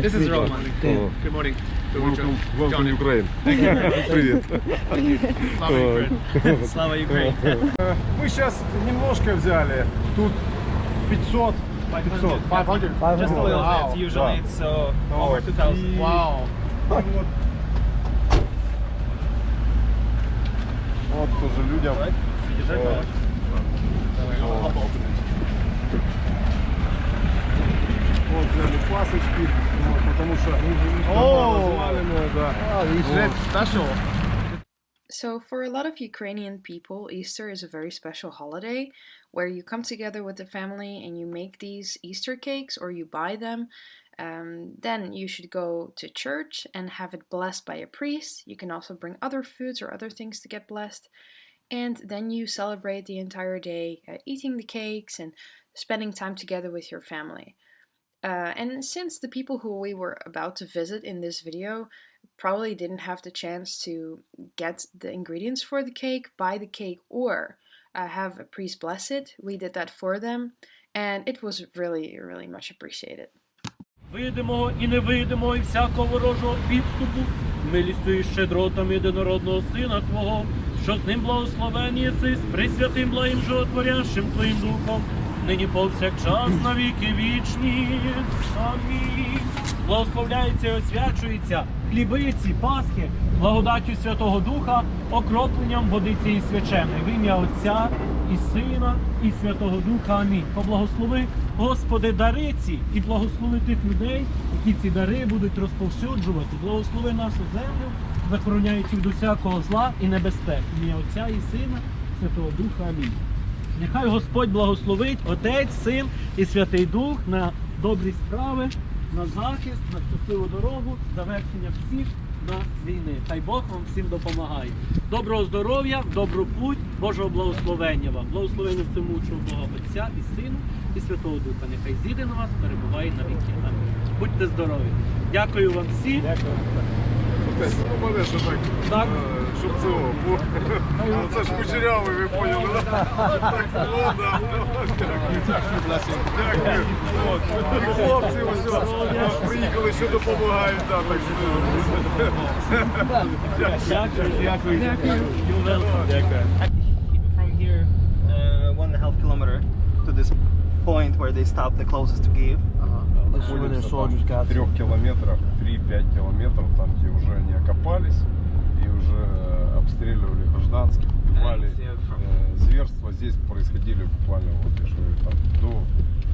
This is Roman. Good morning. Welcome to Ukraine. Привет. Slava Ukraine. Мы сейчас немножко взяли. Тут 500. 500. 500. Just a little bit. Usually it's over 2,000. Wow. Вот тоже людям. Вот взяли пасочки, потому что разваленные, да. So for a lot of Ukrainian people, Easter is a very special holiday where you come together with the family and you make these Easter cakes or you buy them. Then you should go to church and have it blessed by a priest. You can also bring other foods or other things to get blessed. And then you celebrate the entire day eating the cakes and spending time together with your family. And since the people who we were about to visit in this video probably didn't have the chance to get the ingredients for the cake, buy the cake, or have a priest bless it, we did that for them, and it was really, really much appreciated. Видимого і невидимого, і всякого ворожого підступу, милістю і щедротами єдинородного Сина Твого, що з ним благословен єси, з пресвятим благим животворящим Твоїм Духом, нині повсякчас на віки вічні. Амінь. Благословляється і освячується хлібиці, Пасхи, благодаттю Святого Духа, окропленням води цієї свяченої. В ім'я Отця і Сина і Святого Духа. Амінь. Поблагослови, Господи, дари ці і благослови тих людей, які ці дари будуть розповсюджувати. Благослови нашу землю, захороняючи від усякого зла і небезпек. В ім'я Отця і Сина, Святого Духа. Амінь. Нехай Господь благословить Отець, Син і Святий Дух на добрі справи, на захист, на щасливу дорогу, завершення всіх нас війни. Хай Бог вам всім допомагає. Доброго здоров'я, добру путь, Божого благословення вам. Благословення всемучого Бога Отця і Сину і Святого Духа. Нехай зійде на вас, перебуває на віки. Амінь. Будьте здорові. Дякую вам всім. Дякую. Мене що так, щоб цього. Це ж кучерявий, ви поняли, так? Дякую. Хлопці ось приїхали, що допомагають. Дякую. From here, 1.5 kilometer to this point where they stopped the closest to Kyiv. Находимся там в 3 километрах, 3-5 километров, там где уже они окопались и уже обстреливали гражданских, убивали. Зверства здесь происходили буквально вот, я же говорю, там, до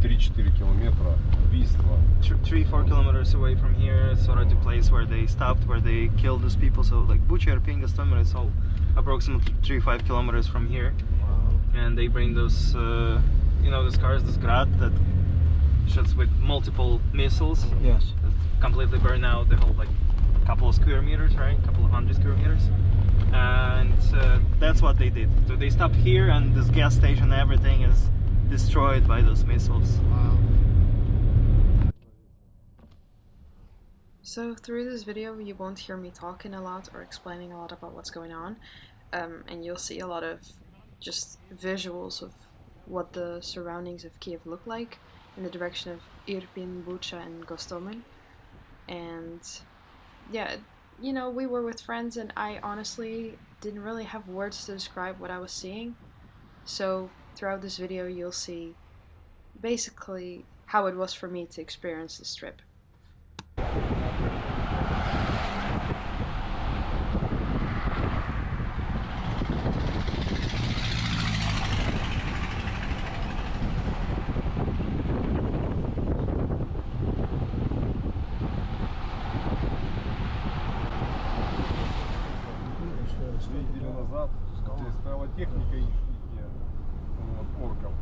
3-4 километра убийства. 3-4 kilometers away from here, sort of the place where they stopped, where they killed those people. So like Bucha, Irpin, Gostomel, it's all approximately 3-5 kilometers from here. And they bring those, you know, those cars, this Grad that shoots with multiple missiles. Yes. Completely burn out the whole, like, couple of square meters, right? Couple of 100 square meters. And that's what they did. So they stopped here, and this gas station, everything is destroyed by those missiles. Wow. So through this video you won't hear me talking a lot or explaining a lot about what's going on, and you'll see a lot of just visuals of what the surroundings of Kyiv look like in the direction of Irpin, Bucha and Gostomel. And yeah, you know, we were with friends and I honestly didn't really have words to describe what I was seeing. So throughout this video you'll see basically how it was for me to experience this trip.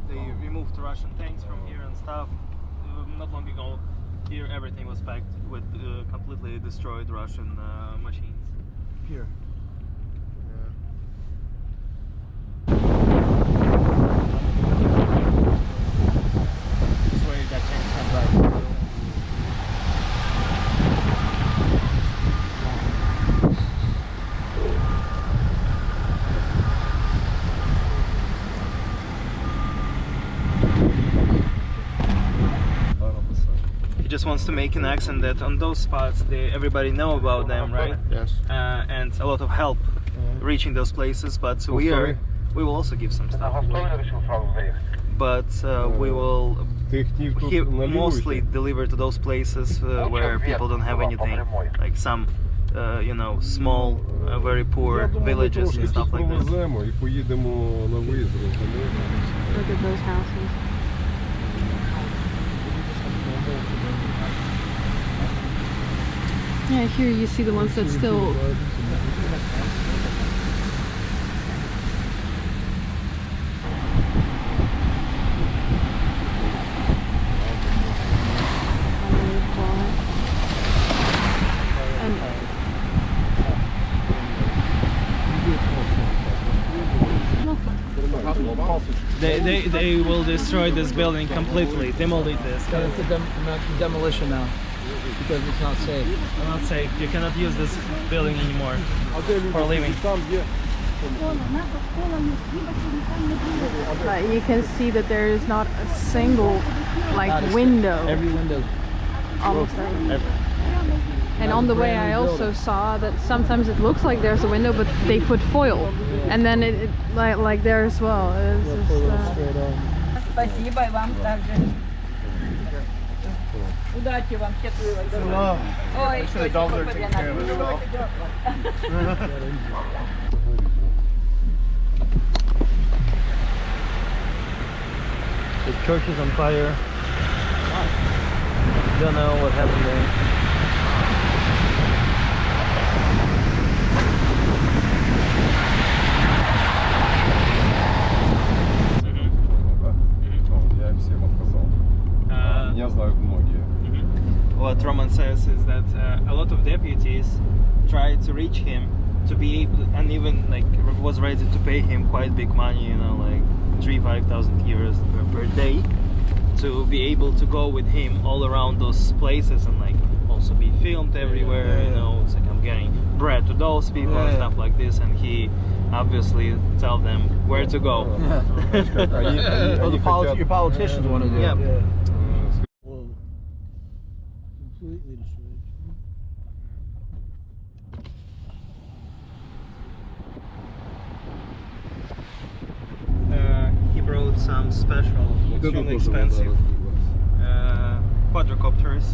They removed Russian tanks from here and stuff. Not long ago, here everything was packed with completely destroyed Russian machines. Here. This way that tank comes right. just wants to make an accent that on those spots everybody know about them, right? Yes. And a lot of help reaching those places. But we will also give some stuff. But we will mostly deliver to those places where people don't have anything, like some you know, small, very poor villages and stuff like that. Look at those houses. Yeah, here you see the ones that still... They will destroy this building completely, demolish this. It's a demolition now because it's not safe. It's not safe. You cannot use this building anymore for living. But you can see that there is not a single window. Every window. Almost every. And on the way I also saw that sometimes it looks like there's a window, but they put foil, and then it like there as well. It's just, Спасибо, и вам также. Удачи вам, счастливой дороги. Ой, The church is on fire. Don't know what happened there. What Roman says is that a lot of deputies tried to reach him to be able, and even like was ready to pay him quite big money, you know, like 3,000-5,000 euros per day, to be able to go with him all around those places and like also be filmed everywhere. You know, it's like I'm getting bread to those people and stuff like this, and he obviously tell them where to go. Your politicians want to do it. Yeah. Completely destroyed. He brought some special, extremely expensive quadricopters,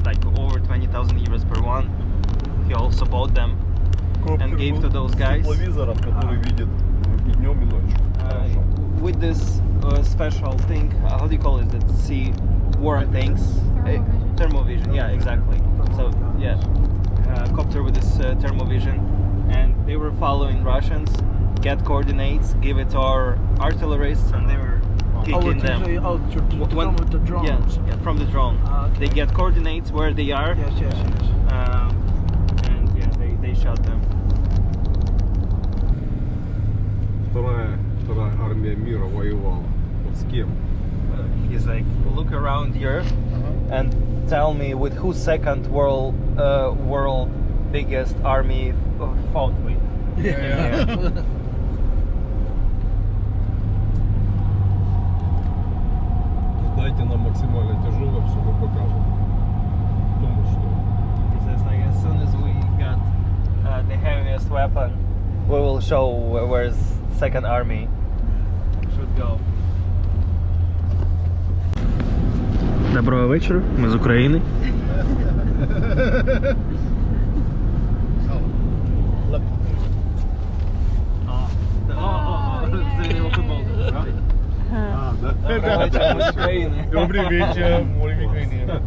like over 20,000 euros per one. He also bought them and gave to those guys. With this special thing, how do you call it? That see warm things. Thermovision. Yeah, exactly. So yeah, copter with this thermovision, and they were following Russians, get coordinates, give it to our artillerists, and they were kicking them. With the drones. Yeah, from the drone. Okay. They get coordinates where they are. Yes. And yeah, they shot them. Вторая армия мира воевала. Вот с кем? He's like, look around here and tell me with whose second world biggest army fought with. Yeah. Дайте нам максимально тяжелое, все мы покажем. Потому что. He says like as soon as we got the heaviest weapon, we will show where's second army should go. Доброго вечора, ми з України. Завідомо футбол. Доброго вечора, ми з України. Добрий вечір, море України.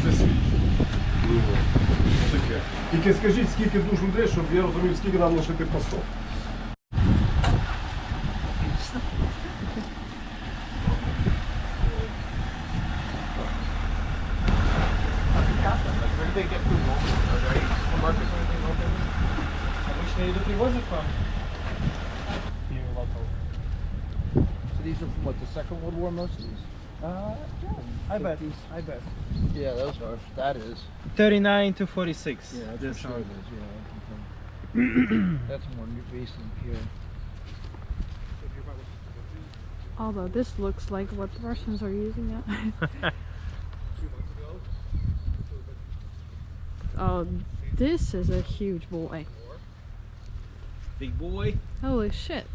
Це світ. Таке. Тільки скажіть, скільки душ людей, щоб я розумів, скільки нам лишити постов. So these are from what, the Second World War, most of these? I bet. Yeah, those are. That is. 39 to 46. Yeah, that's sure it is. Yeah, that's more recent here. Although this looks like what the Russians are using it. Oh, this is a huge boy. Big boy. Holy shit.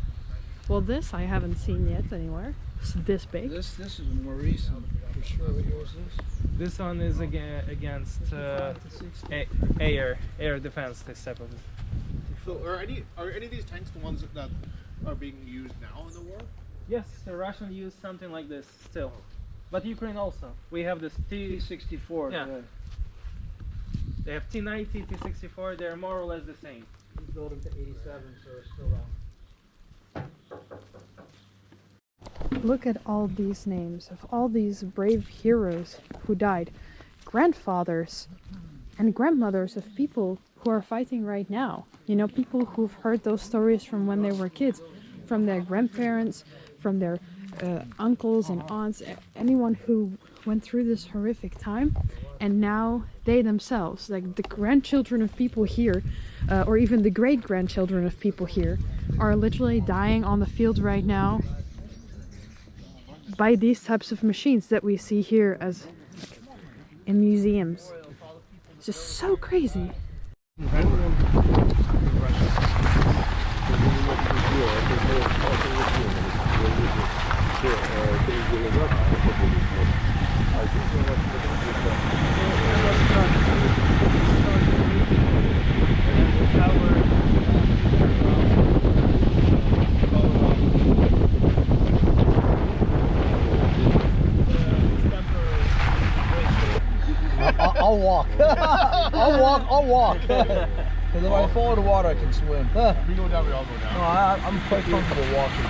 Well, this I haven't seen yet anywhere. It's this big. This is more recent for sure. What year is this? This one is against air defense. This type of. So are any of these tanks the ones that are being used now in the war? Yes, the Russians use something like this still, but Ukraine also. We have this T-64. Yeah. They have T-90, T-64. They're more or less the same. We built them to 87, so it's still around. Look at all these names of all these brave heroes who died. Grandfathers and grandmothers of people who are fighting right now. You know, people who've heard those stories from when they were kids, from their grandparents, from their uncles and aunts, anyone who went through this horrific time, and now they themselves, like the grandchildren of people here, or even the great-grandchildren of people here, are literally dying on the field right now by these types of machines that we see here as like, in museums. It's just so crazy. I'll walk. I'll walk. Because if I fall in the water, I can swim. We go down, we all go down. No, I'm quite comfortable walking.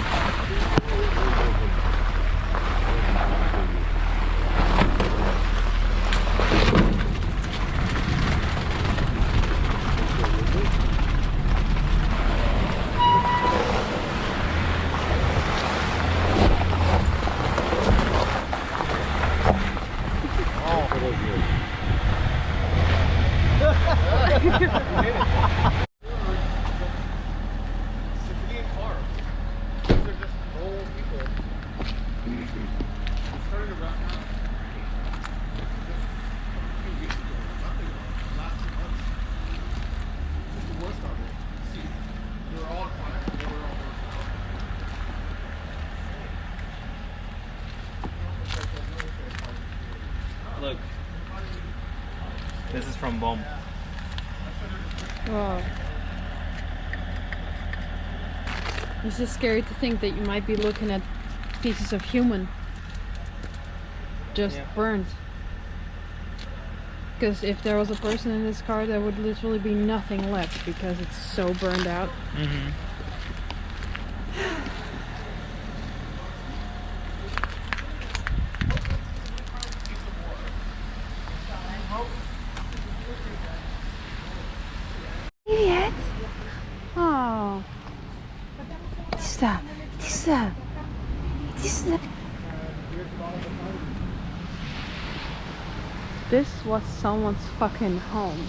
Civilian car. These are just old people. It's starting to run now. Just a few weeks ago. Nothing last 2 months. It's just the worst of it. See, they were all on fire. They were all Look, this is from bomb. Wow. It's just scary to think that you might be looking at pieces of human just burned. Because if there was a person in this car, there would literally be nothing left because it's so burned out. Mm-hmm. Idiot! Oh. This was someone's fucking home.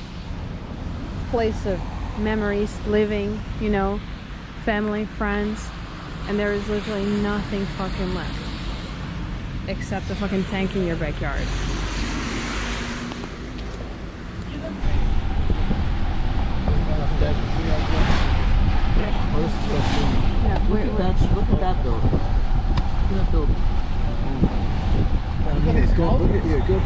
Place of memories, living, you know, family, friends, and there is literally nothing fucking left. Except a fucking tank in your backyard. Yeah, Look at that though. Look at that building. Look at here. Good.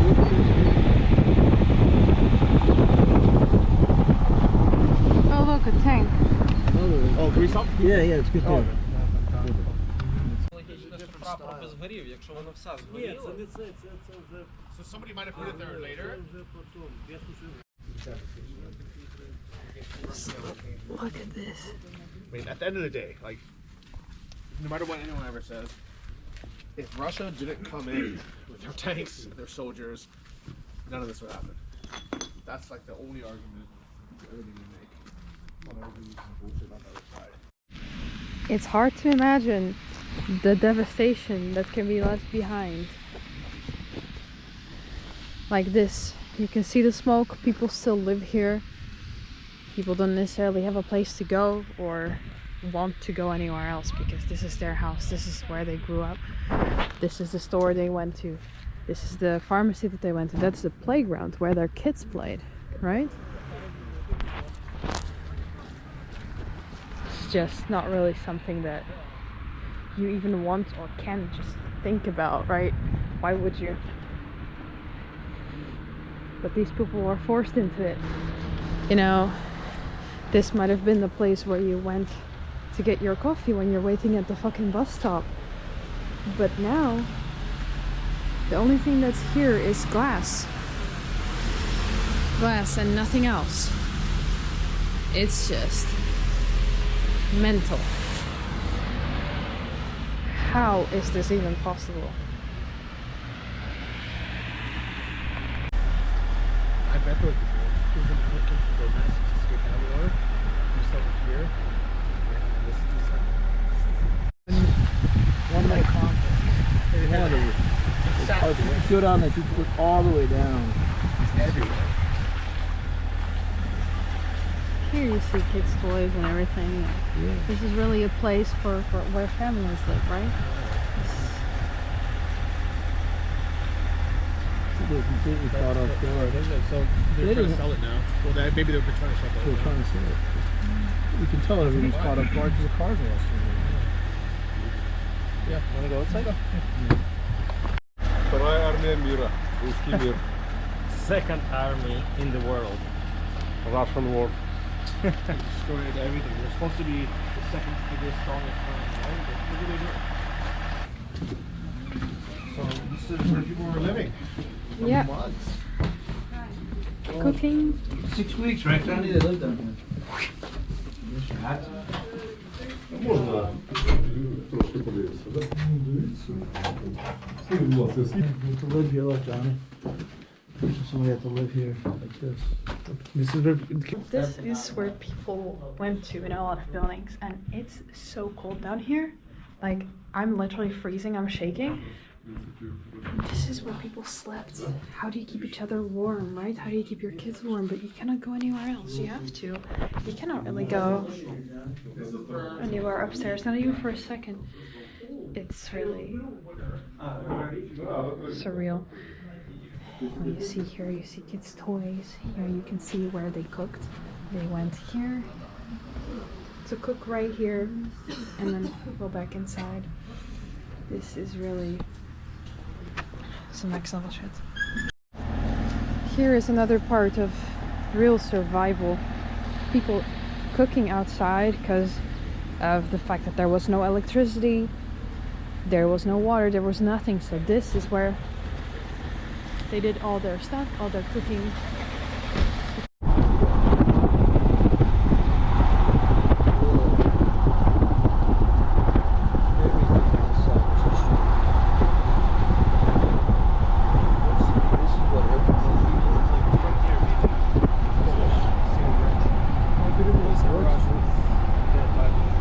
oh look, a tank. Oh, can we stop? Yeah, it's good there. So somebody might have put it there later. Look at this. I mean, at the end of the day, like, no matter what anyone ever says, if Russia didn't come in with their tanks and their soldiers, none of this would happen. That's like the only argument everything we make. Not everybody can bullshit on the other side. It's hard to imagine the devastation that can be left behind. Like this. You can see the smoke. People still live here. People don't necessarily have a place to go, or want to go anywhere else because this is their house, this is where they grew up, this is the store they went to, this is the pharmacy that they went to, that's the playground where their kids played, right? It's just not really something that you even want or can just think about, right? Why would you? But these people were forced into it. You know, this might have been the place where you went to get your coffee when you're waiting at the fucking bus stop. But now, the only thing that's here is glass. Glass and nothing else. It's just mental. How is this even possible? I bet those people can look into the mess to skip down the order. Do something here. And this is One more conference. It's good on that you put all the way down. It's everywhere. Here you see kids' toys and everything. Yeah. This is really a place for where families live, right? They're completely caught off guard. So they're trying to sell it now. Well, maybe they're trying to sell it. They're trying to sell it. You can tell everybody's caught off guard because the cars are all sitting Yeah, wanna go outside? Вторая армия мира. Русский мир. Second army in the world. Russian war. Destroyed everything. They're supposed to be the second biggest, strongest army, right? But look what they do. So this is where people were living. Yeah. Months. Cooking. 6 weeks, right? I need to live down here. Можно трошки подивитися, так? Скажіть, будь ласка, скільки? To live here, look, Johnny. Somebody had to live here like this. This is where people went to in a lot of buildings, and it's so cold down here. Like, I'm literally freezing, I'm shaking. This is where people slept. How do you keep each other warm, right? How do you keep your kids warm? But you cannot go anywhere else. You have to. You cannot really go anywhere upstairs, not even for a second. It's really surreal. When you see here, you see kids' toys. Here you can see where they cooked. They went here to cook right here and then go back inside. This is really some next level shit. Here is another part of real survival. People cooking outside because of the fact that there was no electricity, there was no water, there was nothing. So this is where they did all their stuff, all their cooking